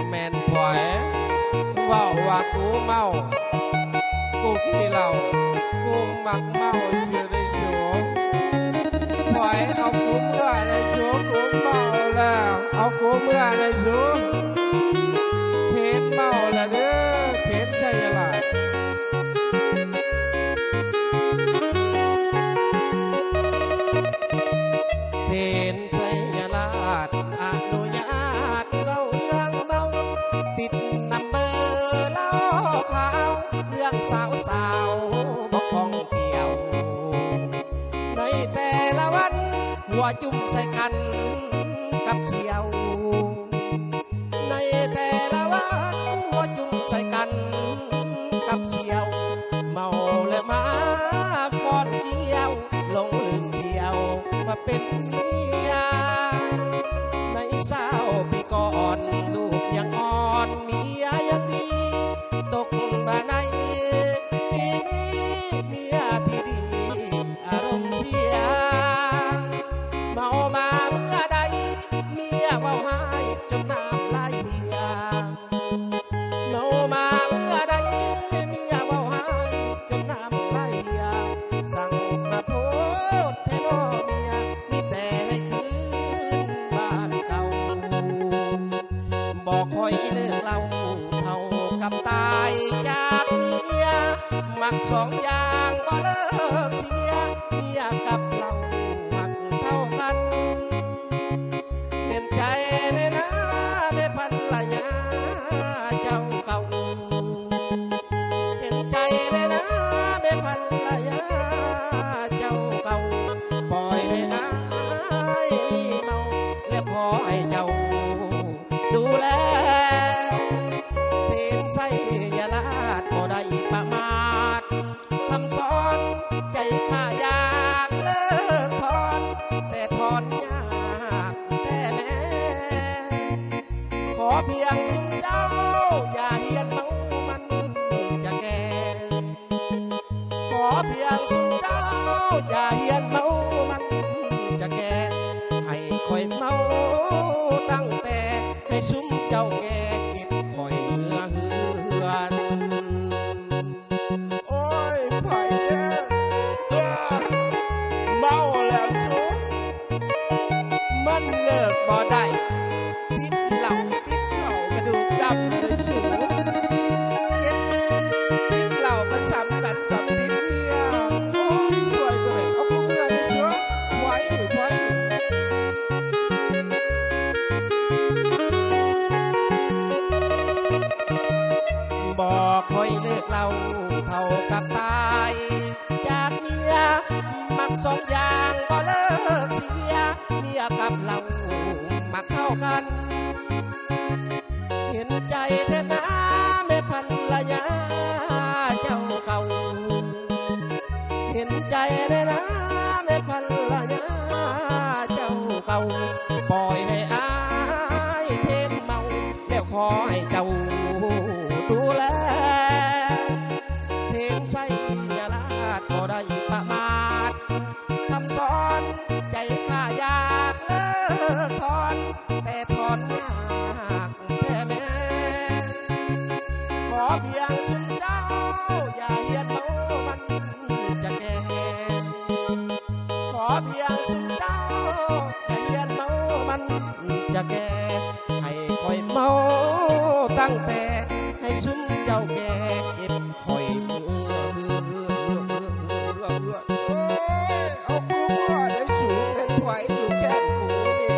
แม่นปล่อยว่ากูเมากูขี้เหล้ากูมักเมาอยู่ในโฉมปล่อยเอากูเมื่อในโฉมกูเมาแล้วเอากูเมื่อในโฉมเพชรเมาแล้วเด้อเพชรใจละ เห็นไสยราชอนุญาตเราเรื่องเมาติดนำเบอร์เล่าข่าวเรื่องสาวบอกกองเกี่ยวในแต่ละวันหัวจุ่มใส่กันกับเชียวในแต่ละวันหัวจุ่มใส่กันกับเชียวเมาและมาฟ้อนเกี่ยวลงลืมเชียวมาเป็นเมียในเศร้าปีก่อนลูกยังอ่อนเมียยังดีตกมาในปีนี้เมียที่ดีอารมณ์เชียเมามาเมื่อใดเมียว่าหายจนน้ำไหลเดียเมามาเมื่อใดเมียว่าหายจนน้ำไหลเดียสั่งมาโพดแทนเมียมีแต่ให้คืนบ้านเก่าบอกคอยเลิกเล่าเท่ากับตายจากเมียมักสองอย่างก็เลิกเสียเมียกับเรามักเท่ากันเห็นใจเลยนะแม่พันละยาเจ้าเก่าเห็นใจเลยนะแม่พันละยาเจ้าเก่าปล่อยให้อายนี่เมาและขอให้เจ้าดูแลเทนไสยราชบ่ได้ประมาทคำสอนใจข้าอยากเลิกถอนแต่ถอนยากแต่แม่ขอเพียงสุดเจ้าอย่าเฮียนเมามันจะแก่ขอเพียงสุดเจ้าอย่าเฮียนเมามันจะแก่ให้คอยเมาตั้งแต่ให้ซุ้มเจ้าแก่เก็บคอยเมื่อเฮือนโอ้ยไผ่เนี่ยเมาแล้วสูมันเลิกบ่ได้ติดเหล้ากระดูกดำเลยสูติดเหล้ากันซ้ำกันกับติดเมียโอ้ยช่วยตัวไหนเอากูเมื่อนี่เถอะไว้บอกคอยเลิกเล่าเท่ากับตายจากเมียมักสองอย่างก็เลิกเสียเมียกับเรามักเข้ากันเห็นใจแต่นะแม่พันละยาเจ้าเก่าเห็นใจแต่นะแม่พันละยาเจ้าเก่าปล่อยให้อายเทมเมาแล้วขอให้เจ้าดูแลเทนไสยราชบ่ได้ประมาทคำสอนใจข้าอยากเลิกถอนแต่ถอนยากแท้แม่ขอเพียงสุดเจ้าอย่าเฮียนเมามันจะแก่ขอเพียงสุดเจ้าอย่าเฮียนเมามันจะแก่ให้คอยเมาตั้งแต่ให้ซุ้มเจ้าแก่เก็บคอยเมื่อเอากูเมื่อได้สูงเป็นไหวอยู่แก้มกูนี่